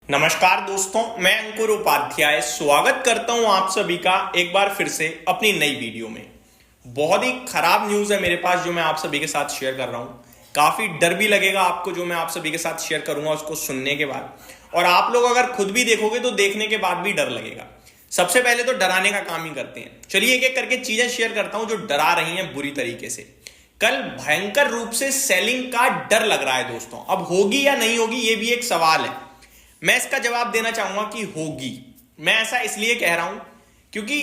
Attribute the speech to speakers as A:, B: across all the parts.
A: नमस्कार दोस्तों, मैं अंकुर उपाध्याय स्वागत करता हूं आप सभी का एक बार फिर से अपनी नई वीडियो में। बहुत ही खराब न्यूज़ है मेरे पास जो मैं आप सभी के साथ शेयर कर रहा हूं। काफ़ी डर भी लगेगा आपको जो मैं आप सभी के साथ शेयर करूंगा उसको सुनने के बाद, और आप लोग अगर खुद भी देखोगे तो देखने के बाद भी डर लगेगा। सबसे पहले तो डराने का काम ही करते हैं। चलिए एक एक करके चीज़ें शेयर करता हूं जो डरा रही हैं बुरी तरीके से। कल भयंकर रूप से सेलिंग का डर लग रहा है दोस्तों। अब होगी या नहीं होगी ये भी एक सवाल है। मैं इसका जवाब देना चाहूंगा कि होगी। मैं ऐसा इसलिए कह रहा हूं क्योंकि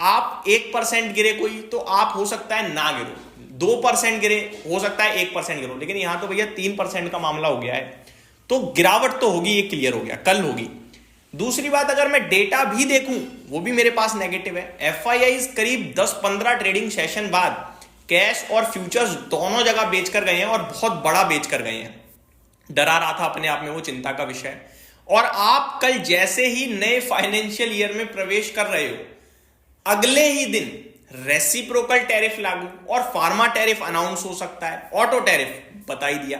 A: आप 1% गिरे कोई तो आप हो सकता है ना गिरो, 2% गिरे हो सकता है 1% गिरो, लेकिन यहां तो भैया 3% का मामला हो गया है, तो गिरावट तो होगी, ये क्लियर हो गया, कल होगी। दूसरी बात, अगर मैं डेटा भी देखूं वो भी मेरे पास नेगेटिव है। एफआईआई करीब 10-15 ट्रेडिंग सेशन बाद कैश और फ्यूचर्स दोनों जगह बेच कर गए हैं और बहुत बड़ा बेच कर गए हैं। डरा रहा था अपने आप में वो चिंता का विषय। और आप कल जैसे ही नए फाइनेंशियल ईयर में प्रवेश कर रहे हो, अगले ही दिन रेसिप्रोकल टैरिफ लागू और फार्मा टैरिफ अनाउंस हो सकता है, ऑटो टैरिफ बता ही दिया।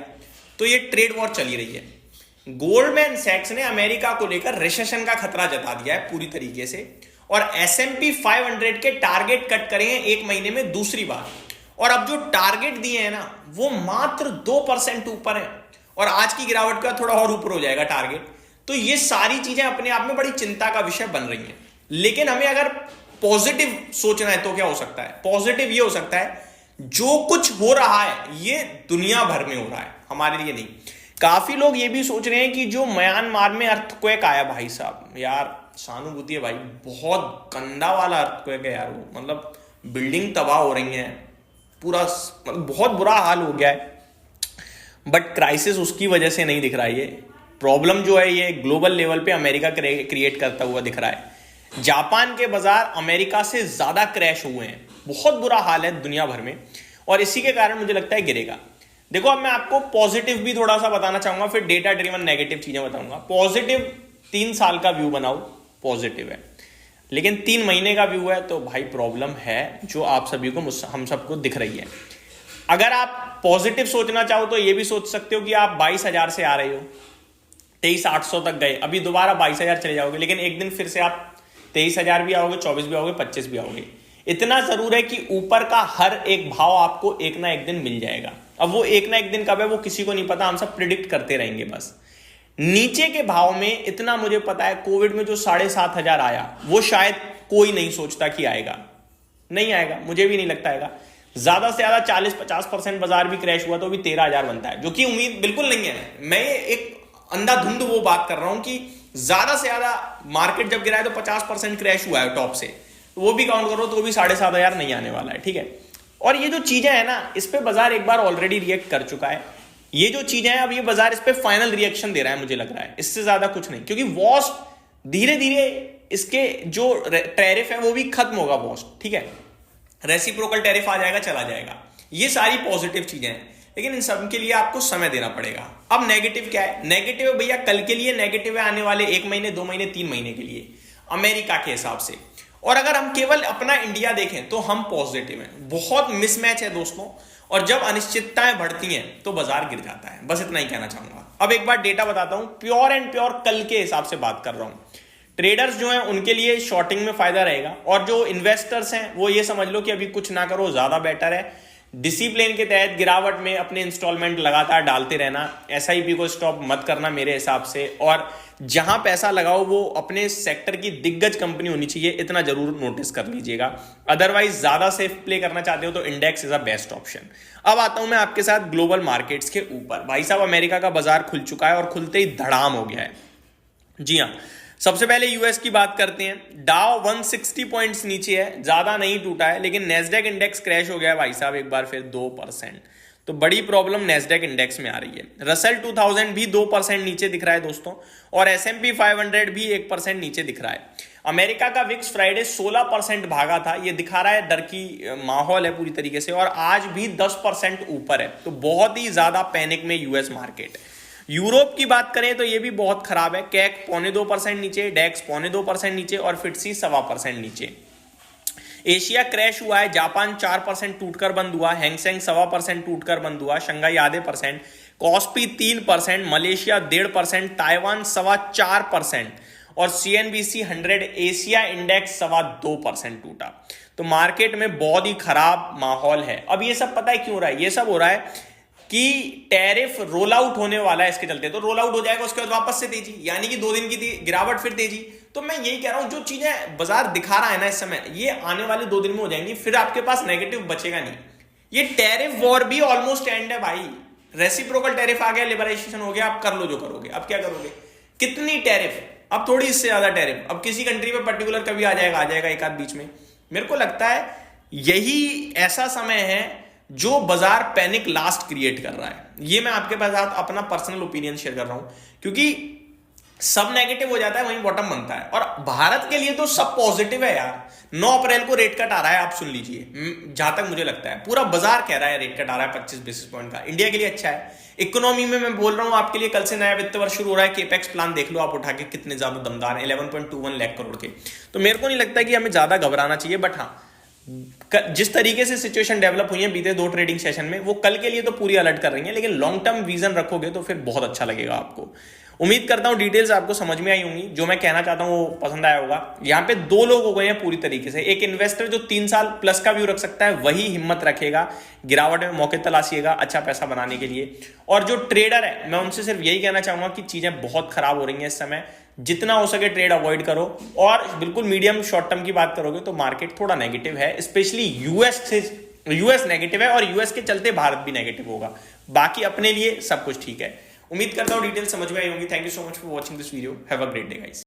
A: तो ये ट्रेड वॉर चली रही है। गोल्डमैन सैक्स ने अमेरिका को लेकर रिसेशन का खतरा जता दिया है पूरी तरीके से, और एसएमपी 500 के टारगेट कट करे हैं एक महीने में दूसरी बार। और अब जो टारगेट दिए हैं ना वो मात्र 2% ऊपर है, और आज की गिरावट का थोड़ा और ऊपर हो जाएगा टारगेट। तो ये सारी चीजें अपने आप में बड़ी चिंता का विषय बन रही हैं। लेकिन हमें अगर पॉजिटिव सोचना है तो क्या हो सकता है? पॉजिटिव ये हो सकता है जो कुछ हो रहा है ये दुनिया भर में हो रहा है, हमारे लिए नहीं। काफी लोग ये भी सोच रहे हैं कि जो म्यांमार में अर्थक्वेक आया, भाई साहब यार सहानुभूति है भाई, बहुत गंदा वाला अर्थक्वेक है यार वो, मतलब बिल्डिंग तबाह हो रही है, पूरा बहुत बुरा हाल हो गया है। बट क्राइसिस उसकी वजह से नहीं दिख रहा है। ये प्रॉब्लम जो है ये ग्लोबल लेवल पे अमेरिका क्रिएट करता हुआ दिख रहा है। जापान के बाजार अमेरिका से ज्यादा क्रैश हुए हैं, बहुत बुरा हाल है दुनिया भर में, और इसी के कारण मुझे लगता है गिरेगा। देखो अब मैं आपको पॉजिटिव भी थोड़ा सा बताना चाहूंगा, फिर डेटा ड्रिवन नेगेटिव चीजें बताऊंगा। पॉजिटिव 3 साल का व्यू बनाओ, पॉजिटिव है, लेकिन 3 महीने का व्यू है तो भाई प्रॉब्लम है जो आप सभी को हम सबको दिख रही है। अगर आप पॉजिटिव सोचना चाहो तो ये भी सोच सकते हो कि आप 22,000 से आ रहे हो, 23,800 तक गए, अभी दोबारा 22,000 चले जाओगे, लेकिन एक दिन फिर से आप 23,000 भी आओगे, 24 भी आओगे, 25 भी आओगे। इतना जरूर है कि ऊपर का हर एक भाव आपको एक ना एक दिन मिल जाएगा। अब वो एक ना एक दिन कब है वो किसी को नहीं पता, हम सब प्रिडिक्ट करते रहेंगे बस। नीचे के भाव में इतना मुझे पता है, कोविड में जो 7,500 आया वो शायद कोई नहीं सोचता कि आएगा, नहीं आएगा, मुझे भी नहीं लगता आएगा। ज्यादा से ज्यादा 40-50% बाजार भी क्रैश हुआ तो भी 13,000 बनता है, जो कि उम्मीद बिल्कुल नहीं है। मैं एक अंधाधुंध वो बात कर रहा हूं कि ज्यादा से ज्यादा मार्केट जब गिरा है तो 50% क्रैश हुआ है टॉप से, तो वो भी काउंट करो तो भी 7,500 नहीं आने वाला है, ठीक है। और ये जो चीजें है ना, इस पे बाजार एक बार ऑलरेडी रिएक्ट कर चुका है। ये जो चीजें हैं अब ये बाजार इस पे फाइनल रिएक्शन दे रहा है, मुझे लग रहा है, इससे ज्यादा कुछ नहीं, क्योंकि वॉस्ट धीरे धीरे इसके जो टैरिफ है वो भी खत्म होगा, वॉस्ट, ठीक है, रेसिप्रोकल टैरिफ आ जाएगा, चला जाएगा। ये सारी पॉजिटिव चीजें हैं, लेकिन इन सब के लिए आपको समय देना पड़ेगा। अब नेगेटिव क्या है? नेगेटिव है भैया कल के लिए, नेगेटिव है आने वाले 1 महीने, 2 महीने, 3 महीने के लिए अमेरिका के हिसाब से। और अगर हम केवल अपना इंडिया देखें तो हम पॉजिटिव हैं। बहुत मिसमैच है दोस्तों, और जब अनिश्चितताएं बढ़ती हैं तो बाजार गिर जाता है, बस इतना ही कहना चाहूंगा। अब एक बार डेटा बताता हूं, प्योर एंड प्योर कल के हिसाब से बात कर रहा हूं। ट्रेडर्स जो हैं उनके लिए शॉर्टिंग में फायदा रहेगा, और जो इन्वेस्टर्स हैं वो ये समझ लो कि अभी कुछ ना करो, ज्यादा बेटर है। डिसिप्लिन के तहत गिरावट में अपने इंस्टॉलमेंट लगातार डालते रहना, एसआईपी को स्टॉप मत करना मेरे हिसाब से, और जहां पैसा लगाओ वो अपने सेक्टर की दिग्गज कंपनी होनी चाहिए, इतना जरूर नोटिस कर लीजिएगा। अदरवाइज ज्यादा सेफ प्ले करना चाहते हो तो index is a best option. अब आता हूं मैं आपके साथ ग्लोबल मार्केट्स के ऊपर। भाई साहब अमेरिका का बाजार खुल चुका है और खुलते ही धड़ाम हो गया है। जी हाँ, सबसे पहले यूएस की बात करते हैं। डाउ 160 पॉइंट्स नीचे है, ज्यादा नहीं टूटा है, लेकिन नेस्डेक इंडेक्स क्रैश हो गया है भाई साहब एक बार फिर 2%। तो बड़ी प्रॉब्लम नेस्डेक इंडेक्स में आ रही है। रसल 2000 भी 2% नीचे दिख रहा है दोस्तों, और एसएमपी 500 भी 1% नीचे दिख रहा है। अमेरिका का विक्स फ्राइडे 16% भागा था, ये दिखा रहा है डर की माहौल है पूरी तरीके से, और आज भी 10% ऊपर है। तो बहुत ही ज्यादा पैनिक में यूएस मार्केट। यूरोप की बात करें तो ये भी बहुत खराब है। कैक 0.25% नीचे, डेक्स 0.2% नीचे, और फिटसी 1.25% नीचे। एशिया क्रैश हुआ है, जापान 4% टूटकर बंद हुआ, हैंगसेंग 1.25% टूटकर बंद हुआ, शंघाई आधे %, कॉस्पी 3%, मलेशिया 1.5%, ताइवान 4.25% और सीएनबीसी 100 एशिया इंडेक्स 2.25% टूटा। तो मार्केट में बहुत ही खराब माहौल है। अब ये सब पता है क्यों हो रहा है? ये सब हो रहा है कि टैरिफ रोल आउट होने वाला है, इसके चलते। तो रोल आउट हो जाएगा, उसके बाद वापस से तेजी, यानी कि 2 दिन की गिरावट फिर तेजी। तो मैं यही कह रहा हूं, जो चीजें बाजार दिखा रहा है ना इस समय, ये आने वाले 2 दिन में हो जाएंगी, फिर आपके पास नेगेटिव बचेगा नहीं। ये टैरिफ वॉर भी ऑलमोस्ट एंड है भाई। रेसिप्रोकल टैरिफ आ गया, लिबराइजेशन हो गया, आप कर लो जो करोगे। अब क्या करोगे? कितनी टैरिफ? अब थोड़ी इससे ज्यादा टैरिफ। अब किसी कंट्री पे पर्टिकुलर कभी आ जाएगा एक आध बीच में। मेरे को लगता है यही ऐसा समय है जो बाजार पैनिक लास्ट क्रिएट कर रहा है। ये मैं आपके पास अपना पर्सनल ओपिनियन शेयर कर रहा हूं, क्योंकि सब नेगेटिव हो जाता है, वहीं बॉटम बनता है। और भारत के लिए तो सब पॉजिटिव है यार। 9 अप्रैल को रेट कट आ रहा है, आप सुन लीजिए। जहां तक मुझे लगता है पूरा बाजार कह रहा है रेट कट आ रहा है 25 बेसिस पॉइंट का। इंडिया के लिए अच्छा है। इकोनॉमी में मैं बोल रहा हूं आपके लिए, कल से नया वित्त वर्ष शुरू हो रहा है। केपेक्स प्लान देख लो आप उठा के, कितने ज्यादा दमदार है, 11.21 लाख करोड़ के। तो मेरे को नहीं लगता कि हमें ज्यादा घबराना चाहिए। बट हाँ, जिस तरीके से सिचुएशन डेवलप हुई है बीते 2 ट्रेडिंग सेशन में, वो कल के लिए तो पूरी अलर्ट कर रही है, लेकिन लॉन्ग टर्म विजन रखोगे तो फिर बहुत अच्छा लगेगा आपको। उम्मीद करता हूं डिटेल्स आपको समझ में आई होंगी। जो मैं कहना चाहता हूं वो पसंद आया होगा। यहां पे 2 लोग हो गए हैं पूरी तरीके से। एक इन्वेस्टर जो 3 साल प्लस का व्यू रख सकता है, वही हिम्मत रखेगा, गिरावट में मौके तलाशिएगा अच्छा पैसा बनाने के लिए। और जो ट्रेडर है, मैं उनसे सिर्फ यही कहना चाहूंगा कि चीजें बहुत खराब हो रही हैं इस समय। जितना हो सके ट्रेड अवॉइड करो, और बिल्कुल मीडियम शॉर्ट टर्म की बात करोगे तो मार्केट थोड़ा नेगेटिव है, स्पेशली यूएस नेगेटिव है, और यूएस के चलते भारत भी नेगेटिव होगा। बाकी अपने लिए सब कुछ ठीक है। उम्मीद करता हूं डिटेल समझ में आई होंगी। Thank you so much for watching this video. Have a great day guys.